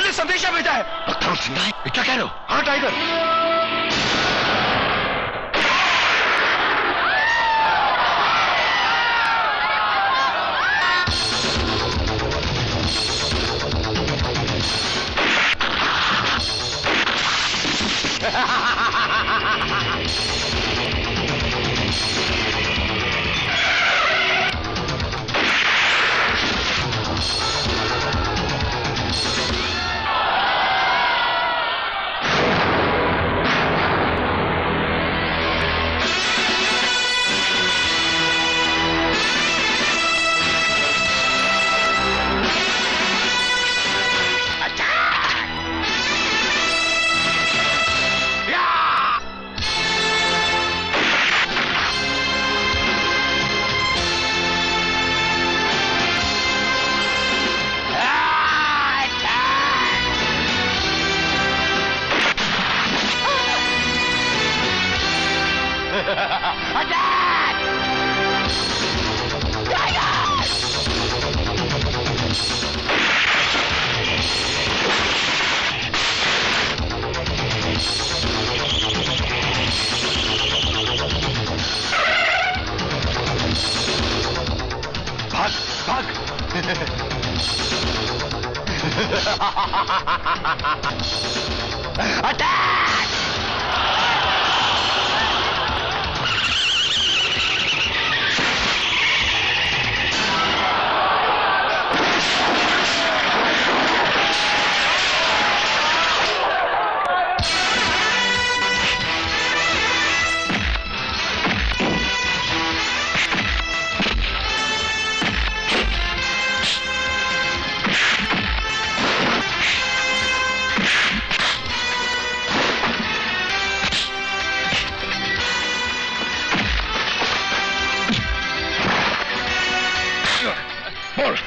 ने संदेशा भेजा है। बदतमीज जिंदा है, क्या कह रहे हो? हाँ टाइगर।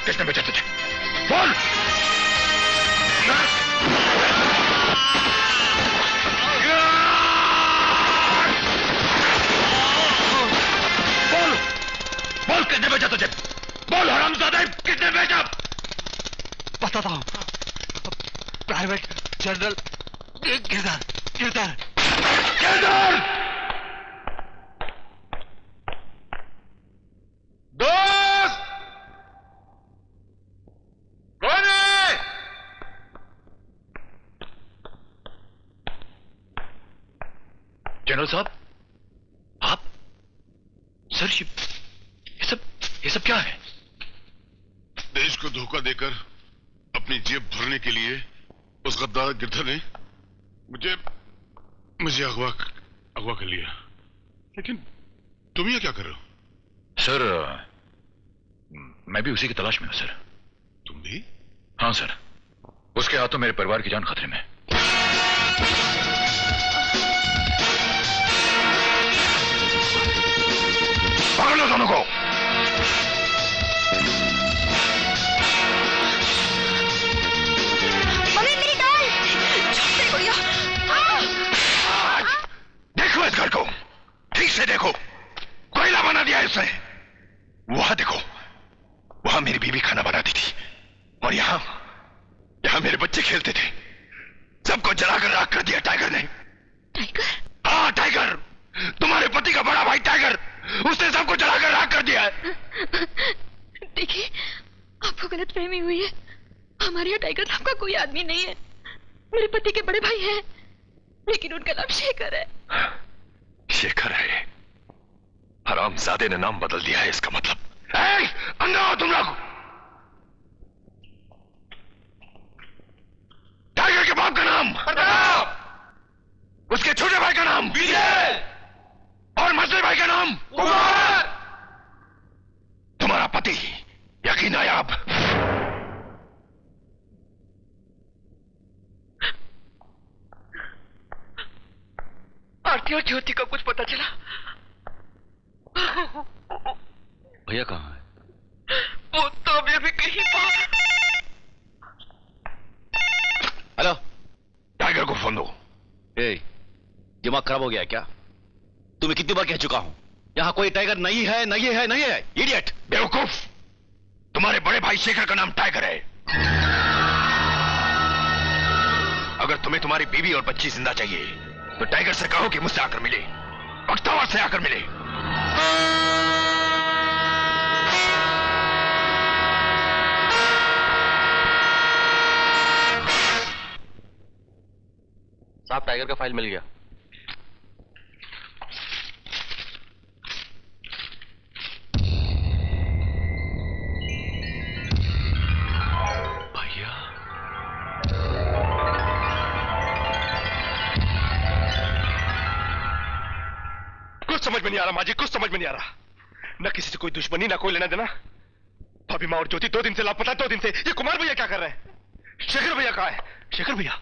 किसने बेचा तुझे? बोल। बोल, बोल किसने बेचा तुझे? बोल हरामजादे, किसने बेचा? बताता हूं, प्राइवेट जनरल गिरधर। गिरधर गिरधर दोस्त कौन है? जनरल साहब, आप? सर ये सब क्या है? देश को धोखा देकर अपनी जेब भरने के लिए उस गद्दार गिरधर ने मुझे अगवा कर लिया। लेकिन तुम ये क्या कर रहे हो? सर, मैं भी उसी की तलाश में हूं सर। तुम भी? हाँ सर, उसके हाथों मेरे परिवार की जान खतरे में। पकड़ लो दोनों को। मम्मी मेरी डॉल! छोड़ भैया! देखो इस घर को, ठीक से देखो, कोयला बना दिया है उसने। वहां देखो, वहां मेरी बीवी खाना बनाती थी और यहां मेरे बच्चे खेलते थे। सबको जलाकर राख कर दिया टाइगर ने। टाइगर? हाँ टाइगर, तुम्हारे पति का बड़ा भाई टाइगर, उसने सबको जलाकर राख कर दिया है। देखिए, आपको गलतफहमी हुई है। हमारे यहाँ टाइगर नाम का कोई आदमी नहीं है। मेरे पति के बड़े भाई हैं, लेकिन उनका नाम शेखर है। शेखर है? हरामजादे ने नाम बदल दिया है इसका मतलब। अंदर आओ तुम लोग। टाइगर के बाप का नाम प्रताप, उसके छोटे भाई का नाम विजय और मसले भाई का नाम कुमार। तुम्हारा पति यकीन नायाब। आरती और ज्योति का कुछ पता चला? भैया कहाँ है? वो तो अभी कहीं बाहर। हेलो, टाइगर को फोन दो। दिमाग खराब हो गया है क्या? तुम्हें कितनी बार कह चुका हूं, यहां कोई टाइगर नहीं है, नहीं है, नहीं है। इडियट! बेवकूफ, तुम्हारे बड़े भाई शेखर का नाम टाइगर है। अगर तुम्हें तुम्हारी बीवी और बच्ची जिंदा चाहिए तो टाइगर से कहो कि मुझसे आकर मिले, बख्तावर से आकर मिले। साहब, टाइगर का फाइल मिल गया। भैया, कुछ समझ में नहीं आ रहा माजी, कुछ समझ में नहीं आ रहा। न किसी से कोई दुश्मनी, ना कोई लेना देना। भाभी माँ और ज्योति 2 दिन से लापता, 2 दिन से। ये कुमार भैया क्या कर रहे हैं? शेखर भैया कहाँ है? शेखर भैया?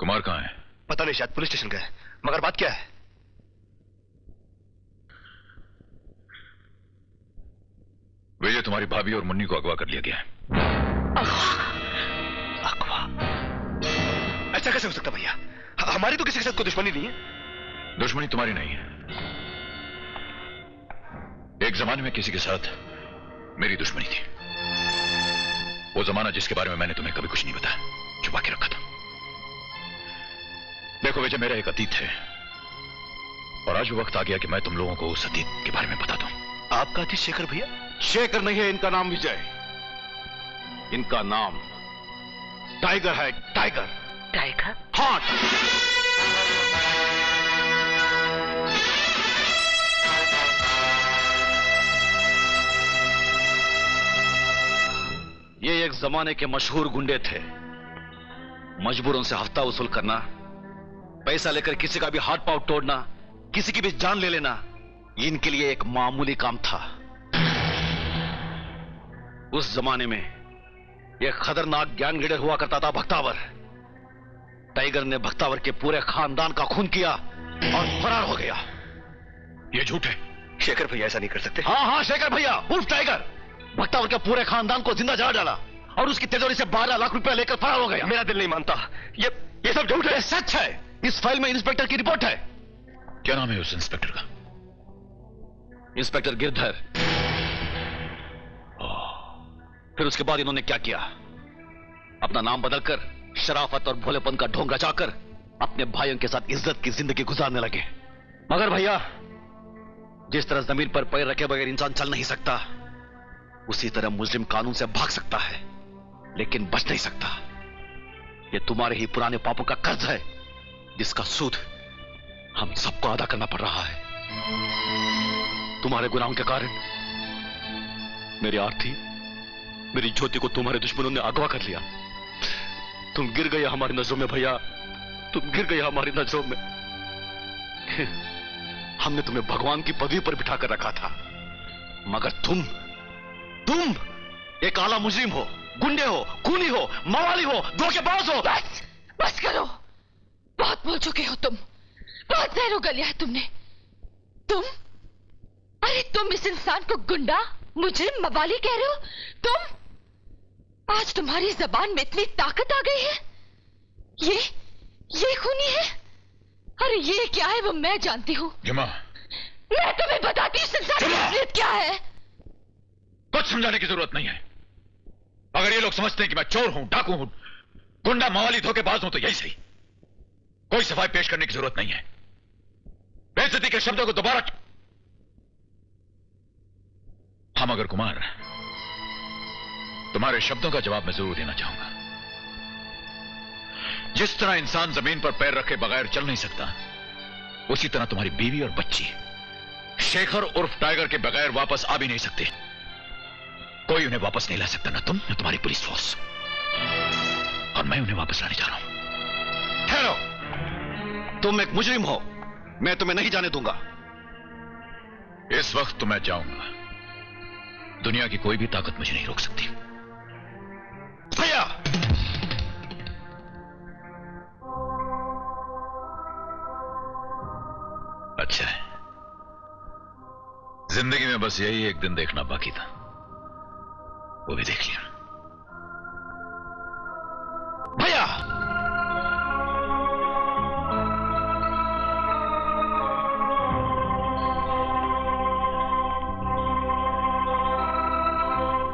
कुमार कहाँ है? पता नहीं, शायद पुलिस स्टेशन गए। मगर बात क्या है? विजय, तुम्हारी भाभी और मुन्नी को अगवा कर लिया गया है। अगवा? ऐसा कैसे हो सकता भैया? हमारी तो किसी के साथ कोई दुश्मनी नहीं है। दुश्मनी तुम्हारी नहीं है। एक जमाने में किसी के साथ मेरी दुश्मनी थी। वो जमाना जिसके बारे में मैंने तुम्हें कभी कुछ नहीं बताया, छुपा के रखा था। देखो विजय, मेरा एक अतीत है और आज वो वक्त आ गया कि मैं तुम लोगों को उस अतीत के बारे में बता दूं। आपका अतीत शेखर भैया? शेखर नहीं है इनका नाम, विजय। इनका नाम टाइगर है। टाइगर। टाइगर? हाँ। ये एक जमाने के मशहूर गुंडे थे। मजबूर उनसे हफ्ता वसूल करना, पैसा लेकर किसी का भी हाथ पांव तोड़ना, किसी की भी जान ले लेना, ये इनके लिए एक मामूली काम था। उस जमाने में एक खतरनाक गैंग लीडर हुआ करता था, बख्तावर। टाइगर ने बख्तावर के पूरे खानदान का खून किया और फरार हो गया। ये झूठ है। शेखर भैया ऐसा नहीं कर सकते। हाँ हाँ, शेखर भैया उर्फ टाइगर बख्तावर के पूरे खानदान को जिंदा जला डाला और उसकी तिजोरी से 12 लाख रुपया लेकर फरार हो गया। मेरा दिल नहीं मानता। ये सब झूठ है। सच है। इस फाइल में इंस्पेक्टर की रिपोर्ट है। क्या नाम है उस इंस्पेक्टर का? इंस्पेक्टर गिरधर। फिर उसके बाद इन्होंने क्या किया? अपना नाम बदलकर शराफत और भोलेपन का ढोंग रचाकर अपने भाइयों के साथ इज्जत की जिंदगी गुजारने लगे। मगर भैया, जिस तरह जमीन पर पैर रखे बगैर इंसान चल नहीं सकता, उसी तरह मुजरिम कानून से भाग सकता है लेकिन बच नहीं सकता। यह तुम्हारे ही पुराने पापों का कर्ज है जिसका सूद हम सबको अदा करना पड़ रहा है। तुम्हारे गुनाहों के कारण मेरी आरती, मेरी ज्योति को तुम्हारे दुश्मनों ने अगवा कर लिया। तुम गिर गए हमारी नजरों में भैया, तुम गिर गए हमारी नजरों में। हमने तुम्हें भगवान की पदवी पर बिठा कर रखा था, मगर तुम एक आला मुजरिम हो, गुंडे हो, खूनी हो, मवाली हो, धोखेबाज हो। बस बस करो, बहुत बोल चुके हो तुम। बहुत जहर उगलिया है तुमने। अरे तुम इस इंसान को गुंडा, मुजरिम, मवाली कह रहे हो? आज तुम्हारी जबान में इतनी ताकत आ गई है। ये खूनी है? अरे ये क्या है वो मैं जानती हूँ। जमा, मैं तुम्हें बताती हूँ संसार की असलियत क्या है। कुछ समझाने की जरूरत नहीं है। अगर ये लोग समझते हैं कि मैं चोर हूं, डाकू हूं, गुंडा, मवाली, धोखेबाज हूं तो यही सही। कोई सफाई पेश करने की जरूरत नहीं है। बेइज्जती के शब्दों को दोबारा। हाँ मगर कुमार, तुम्हारे शब्दों का जवाब मैं जरूर देना चाहूंगा। जिस तरह इंसान जमीन पर पैर रखे बगैर चल नहीं सकता, उसी तरह तुम्हारी बीवी और बच्ची शेखर उर्फ टाइगर के बगैर वापस आ भी नहीं सकते। कोई उन्हें वापस नहीं ला सकता, ना तुम ना तुम्हारी पुलिस फोर्स। और मैं उन्हें वापस लाने जा रहा हूं। ठहरो, तुम एक मुजरिम हो, मैं तुम्हें नहीं जाने दूंगा। इस वक्त तो मैं जाऊंगा। दुनिया की कोई भी ताकत मुझे नहीं रोक सकती। भैया, अच्छा है, जिंदगी में बस यही एक दिन देखना बाकी था, वो भी देख लिया। भैया,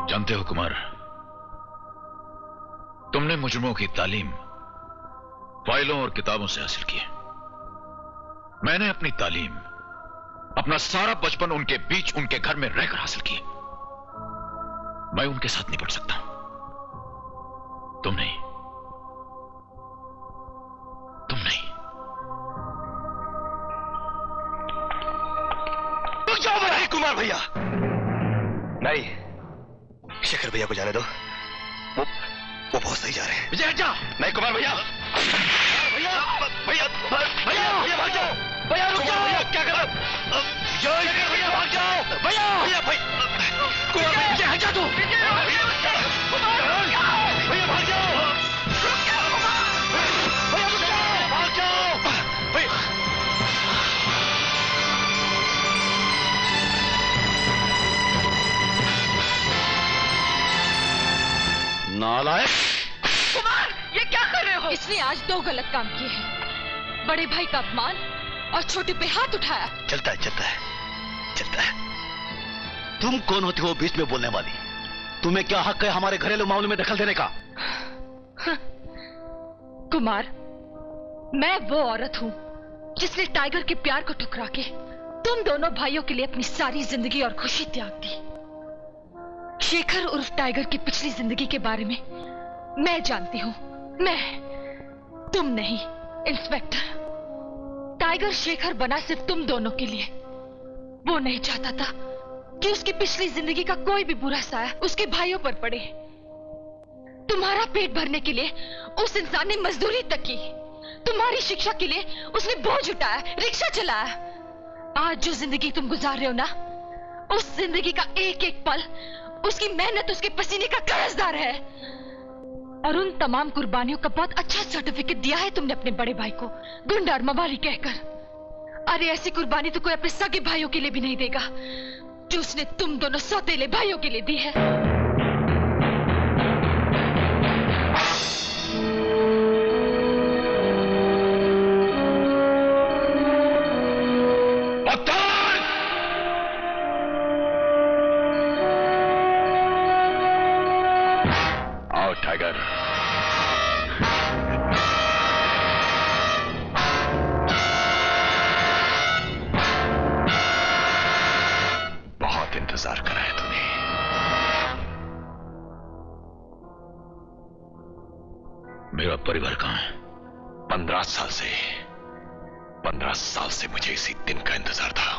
जानते हो कुमार, तुमने मुजरिमों की तालीम फाइलों और किताबों से हासिल की है। मैंने अपनी तालीम, अपना सारा बचपन उनके बीच, उनके घर में रहकर हासिल की। मैं उनके साथ नहीं पढ़ सकता, तुम नहीं, तुम नहीं। रुक जाओ भाई, कुमार भैया। नहीं, शेखर भैया को जाने दो, वो बहुत सही जा रहे हैं। विजय हट जा। नहीं कुमार भैया, भैया भैया भैया भैया भाग जाओ, भैया रुक जाओ। भैया क्या कर रहे हो? शेखर भैया भाग जाओ। भैया भैया भाई, कुमार भैया विजय हट जा तू। भैया भाग जाओ, भैया रुक जाओ, भाग जाओ भैया। नालायक। कुमार, ये क्या कर रहे हो? इसने आज दो गलत काम किए हैं। बड़े भाई का अपमान और छोटे पे हाथ उठाया। चलता है, चलता है, चलता है। तुम कौन होती हो बीच में बोलने वाली? तुम्हें क्या हक है हमारे घरेलू मामलों में दखल देने का? कुमार, मैं वो औरत हूँ जिसने टाइगर के प्यार को ठुकरा के तुम दोनों भाइयों के लिए अपनी सारी जिंदगी और खुशी त्याग दी। शेखर उर्फ टाइगर की पिछली जिंदगी के बारे में मैं जानती हूँ। तुम नहीं। इंस्पेक्टर, टाइगर शेखर बना सिर्फ तुम दोनों के लिए। वो नहीं चाहता था कि उसकी पिछली जिंदगी का कोई भी बुरा साया उसके भाइयों पर पड़े। तुम्हारा पेट भरने के लिए उस इंसान ने मजदूरी तक की। तुम्हारी शिक्षा के लिए उसने बोझ उठाया, रिक्शा चलाया। आज जो जिंदगी तुम गुजार रहे हो ना, उस जिंदगी का एक एक पल उसकी मेहनत, उसके पसीने का कर्जदार है। और उन तमाम कुर्बानियों का बहुत अच्छा सर्टिफिकेट दिया है तुमने अपने बड़े भाई को, गुंडा और मवाली कहकर। अरे ऐसी कुर्बानी तो कोई अपने सगे भाइयों के लिए भी नहीं देगा जो उसने तुम दोनों सौतेले भाइयों के लिए दी है। आओ टाइगर। बहुत इंतजार करा है तूने। मेरा परिवार कहां है? 15 साल से मुझे इसी दिन का इंतजार था।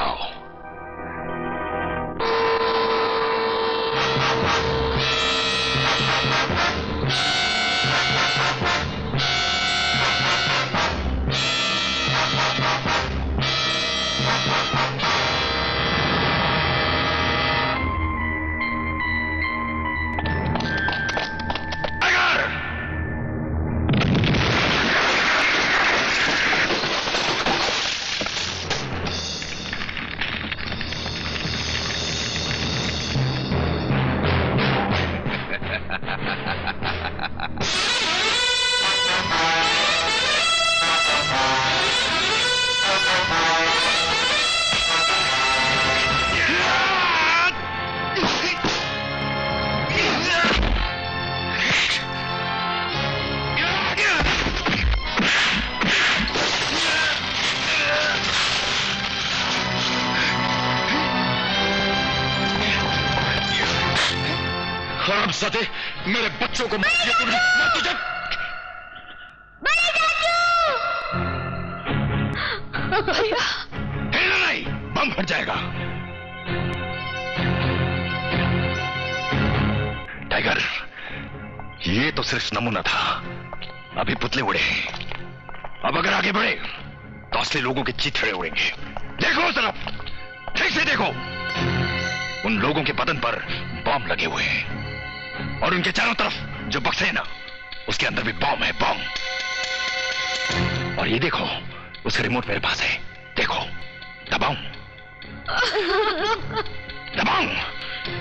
आओ। हरामजादे, मेरे बच्चों को मार दिया तूने। मैं तुझे भैया, हिलना नहीं, बम फट जाएगा। टाइगर, ये तो सिर्फ नमूना था, अभी पुतले उड़े हैं। अब अगर आगे बढ़े तो असली लोगों के चिथड़े उड़ेंगे। देखो उस तरफ, ठीक से देखो। उन लोगों के बदन पर बम लगे हुए हैं और उनके चारों तरफ जो बक्से है ना, उसके अंदर भी बम है, बम। और ये देखो, उसका रिमोट मेरे पास है, देखो। दबाऊं? दबाऊं?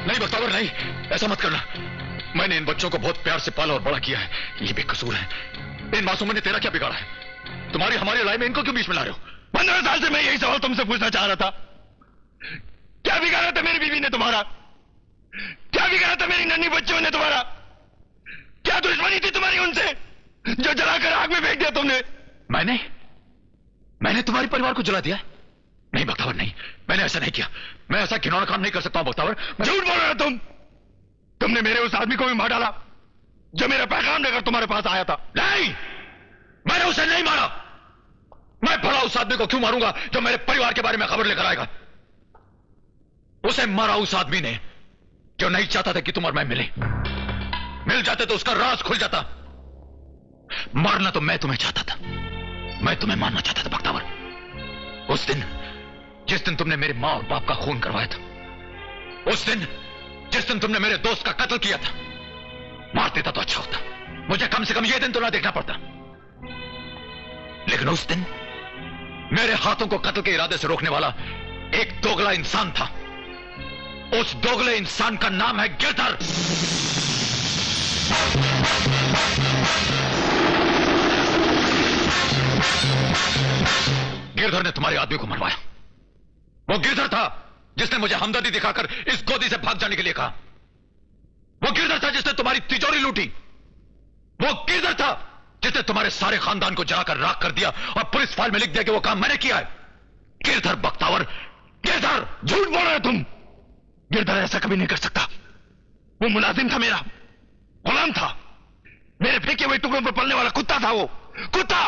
नहीं बख्तावर, नहीं, ऐसा मत करना। मैंने इन बच्चों को बहुत प्यार से पाला और बड़ा किया है। ये बेकसूर है। इन मासूमों ने तेरा क्या बिगाड़ा है? तुम्हारी हमारी लड़ाई में इनको क्यों बीच में ला रहे हो? 15 साल से मैं यही सवाल तुमसे पूछना चाह रहा था। क्या बिगाड़ा था मेरी बीवी ने तुम्हारा? क्या बिगाड़ा था मेरी नन्ही बच्चियों ने तुम्हारा? क्या क्या दुश्मनी थी तुम्हारी उनसे जो जलाकर आग में फेंक दिया तुमने? मैंने तुम्हारे परिवार को जला दिया? नहीं बख्तावर, नहीं, मैंने ऐसा नहीं किया। मैं ऐसा घिनौना काम नहीं कर सकता हूं बख्तावर। झूठ बोल रहे हो तुमने मेरे उस आदमी को भी मार डाला जो मेरा पैगाम लेकर तुम्हारे पास आया था। नहीं, मैंने उसे नहीं मारा। मैं भला उस आदमी को क्यों मारूंगा जो मेरे परिवार के बारे में खबर लेकर आएगा? उसे मारा उस आदमी ने जो नहीं चाहता था कि तुम और मैं मिल जाते तो उसका राज खुल जाता। मारना तो मैं तुम्हें चाहता था, मैं तुम्हें मारना चाहता था बख्तावर। उस दिन जिस दिन तुमने मेरे मां और बाप का खून करवाया था, उस दिन जिस दिन तुमने मेरे दोस्त का कत्ल किया था, मार देता तो अच्छा होता, मुझे कम से कम यह दिन तो ना देखना पड़ता। लेकिन उस दिन मेरे हाथों को कत्ल के इरादे से रोकने वाला एक दोगला इंसान था। उस दोगले इंसान का नाम है गिरधर। गिरधर ने तुम्हारे आदमी को मरवाया। वो गिरधर था जिसने मुझे हमदर्दी दिखाकर इस गोदी से भाग जाने के लिए कहा। वो गिरधर था जिसने तुम्हारी तिजोरी लूटी। वो गिरधर था जिसने तुम्हारे सारे खानदान को जलाकर राख कर दिया और पुलिस फाइल में लिख दिया कि वो काम मैंने किया है। गिरधर बख्तावर, गिरधर। झूठ बोल रहे हो तुम। गिरधर ऐसा कभी नहीं कर सकता। वो मुलाजिम था, मेरा गुलाम था, मेरे फेंके हुए टुकड़ों पर पलने वाला कुत्ता था। वो कुत्ता।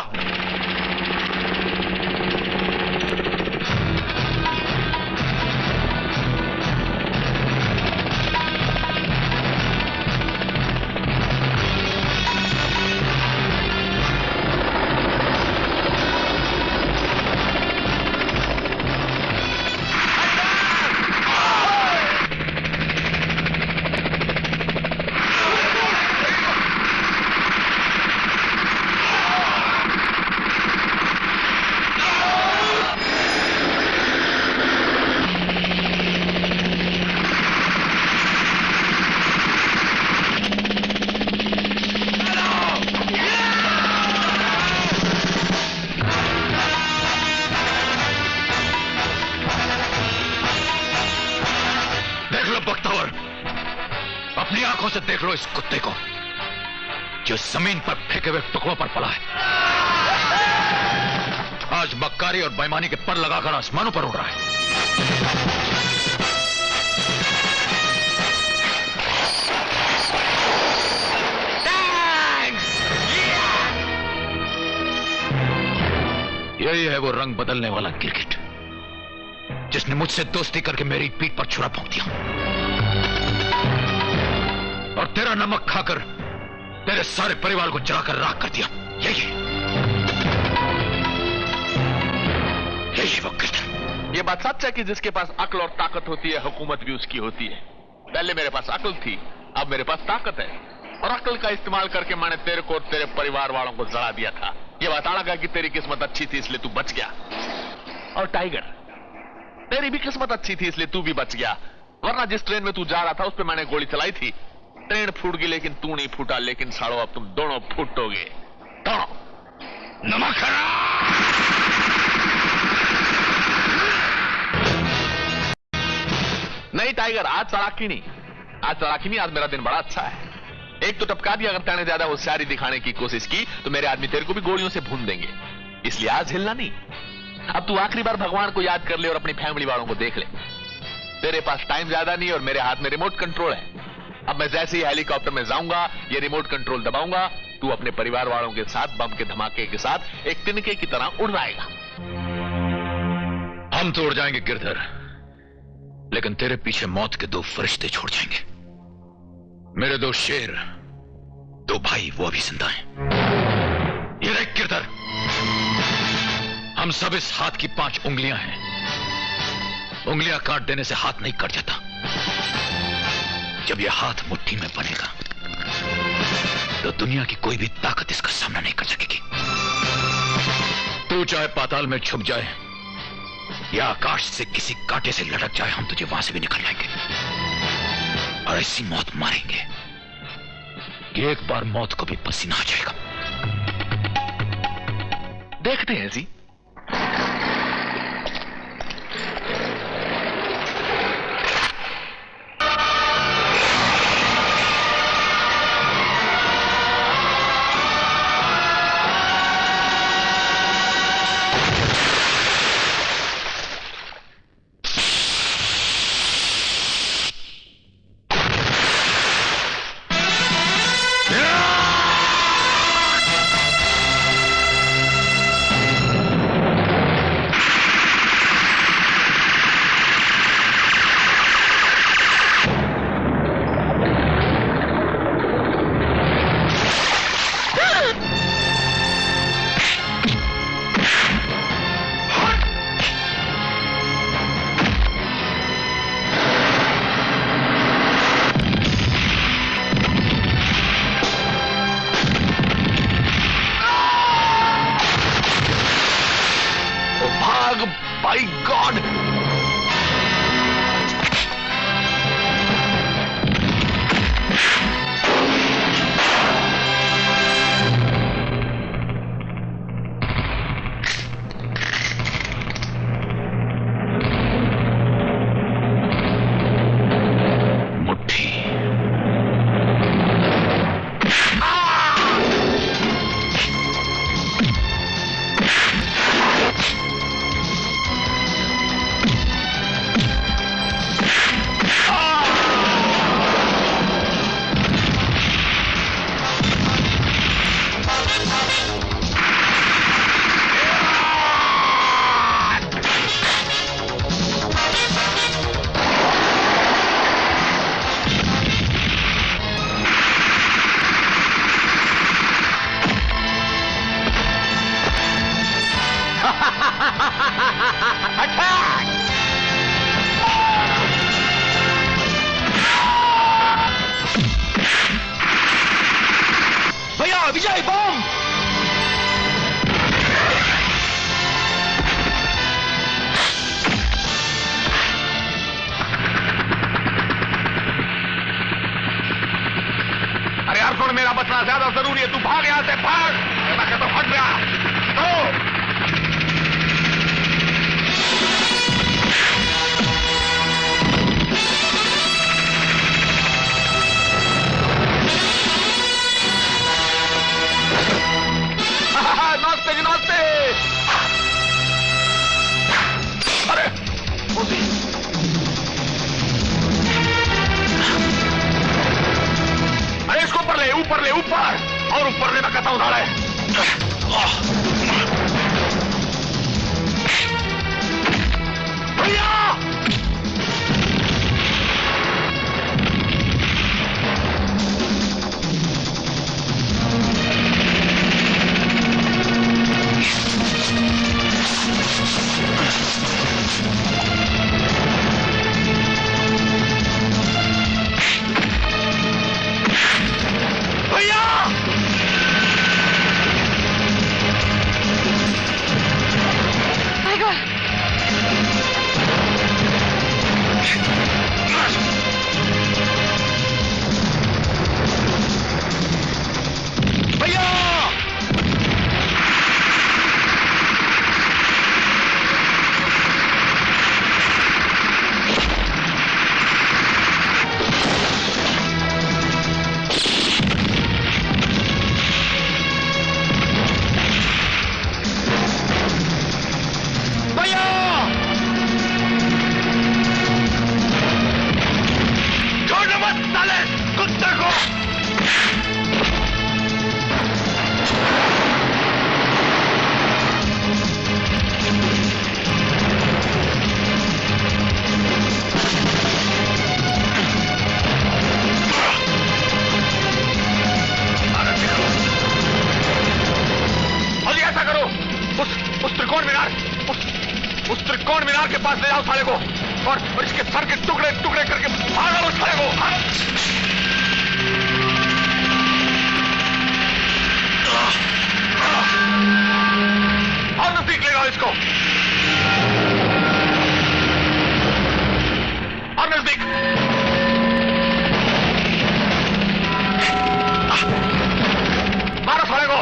अपनी आंखों से देख लो इस कुत्ते को जो जमीन पर फेंके हुए टुकड़ों पर पड़ा है। आज मक्कारी और बेईमानी के पर लगाकर आसमानों पर उड़ रहा है। यही है वो रंग बदलने वाला गिरगिट जिसने मुझसे दोस्ती करके मेरी पीठ पर छुरा भोंक दिया और तेरा नमक खाकर तेरे सारे परिवार को जलाकर राख कर दिया। यही वो गिरगिट। ये बात सच है कि जिसके पास अक्ल और ताकत होती है हुकूमत भी उसकी होती है। पहले मेरे पास अक्ल थी, अब मेरे पास ताकत है और अक्ल का इस्तेमाल करके मैंने तेरे को और तेरे परिवार वालों को जला दिया था। ये बताना लगा कि तेरी किस्मत अच्छी थी इसलिए तू बच गया। और टाइगर, तेरी भी किस्मत अच्छी थी इसलिए तू भी बच गया, वरना जिस ट्रेन में तू जा रहा था उस पर मैंने गोली चलाई थी। ट्रेन फूट गई लेकिन तू नहीं फूटा। लेकिन सालो अब तुम दोनों फूटोगे दोनों। नमक नहीं टाइगर, आज चढ़ाकी नहीं, आज चढ़ाकी नहीं, आज मेरा दिन बड़ा अच्छा है। एक तो टपका दिया, अगर तेने ज्यादा होशियारी दिखाने की कोशिश की तो मेरे आदमी तेरे को भी गोलियों से भून देंगे, इसलिए आज हिलना नहीं। अब तू आखिरी बार भगवान को याद कर ले और अपनी फैमिली वालों को देख ले। तेरे पास टाइम ज्यादा नहीं और मेरे हाथ में रिमोट कंट्रोल है। अब मैं जैसे ही हेलीकॉप्टर में जाऊंगा, ये रिमोट कंट्रोल दबाऊंगा, तू अपने परिवार वालों के साथ बम के धमाके के साथ एक तिनके की तरह उड़ जाएगा। हम तो उड़ जाएंगे गिरधर, लेकिन तेरे पीछे मौत के दो फरिश्ते छोड़ जाएंगे। मेरे दो शेर, दो भाई, वो अभी जिंदा हैं। ये देख गिरधर, हम सब इस हाथ की 5 उंगलियां हैं। उंगलियां काट देने से हाथ नहीं कट जाता। जब यह हाथ मुट्ठी में बनेगा तो दुनिया की कोई भी ताकत इसका सामना नहीं कर सकेगी। तू चाहे पाताल में छुप जाए या आकाश से किसी कांटे से लटक जाए, हम तुझे वहां से भी निकल लाएंगे और ऐसी मौत मारेंगे कि एक बार मौत को भी पसीना आ जाएगा। देखते हैं जी। मेरा बचना ज्यादा जरूरी है। तू भाग यहां से, भाग। मैं कहता हूं हट गया तो। नाचते जी नाचते। अरे अरे इसको ऊपर ले, ऊपर ले, ऊपर और ऊपर ले। मैं कहता हूं उधाड़े। भैया उस त्रिकोण मीनार के पास ले जाओ साले को और इसके सर के टुकड़े टुकड़े करके भागा उस साले को। और नजदीक ले जाओ इसको, और नजदीक। मारो साले को।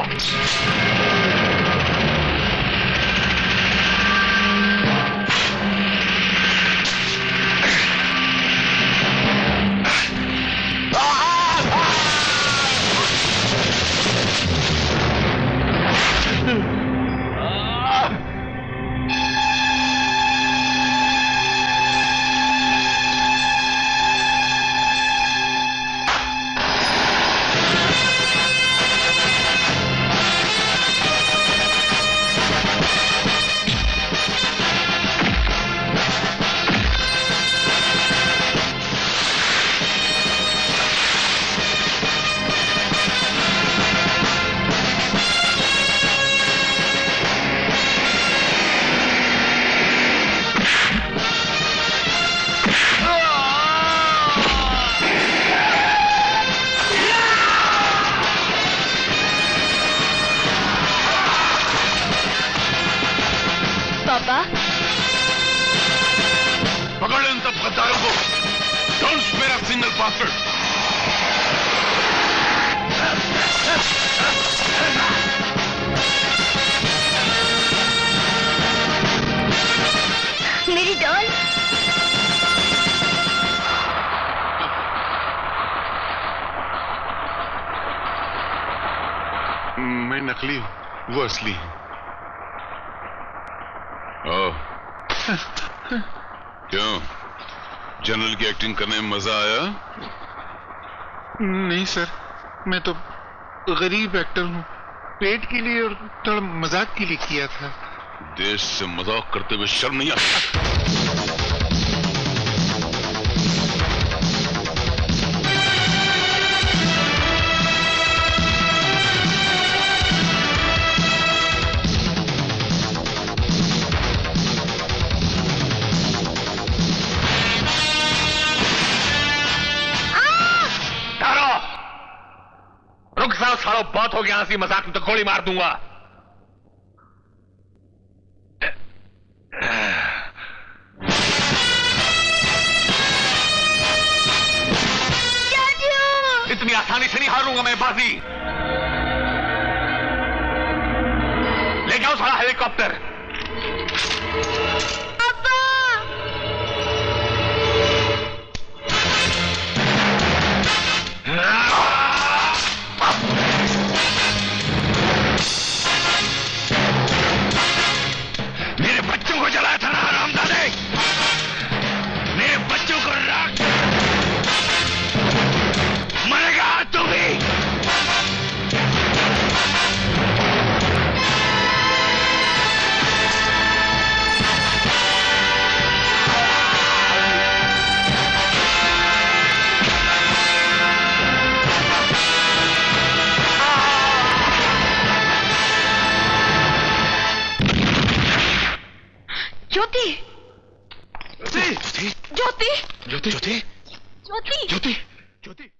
पापा पकड़ इन सब गद्दारों को। Don't spare a single bastard. मेरी डॉल। मैं नकली हूं, वो असली है। क्यों, जनरल की एक्टिंग करने में मजा आया? नहीं सर, मैं तो गरीब एक्टर हूँ। पेट के लिए और थोड़ा मजाक के लिए किया था। देश से मजाक करते हुए शर्म नहीं आता? रुक जाओ सालो, बहुत हो गया हंसी मजाक में, तो गोली मार दूंगा। इतनी आसानी से नहीं हारूंगा मैं बाजी। ले जाओ सारा हेलीकॉप्टर। मेरे बच्चों को जलाया था ना हरामजादे, मेरे बच्चों को राख मरेगा आज तू भी। ज्योति ज्योति ज्योति ज्योति ज्योति ज्योति ज्योति ज्योति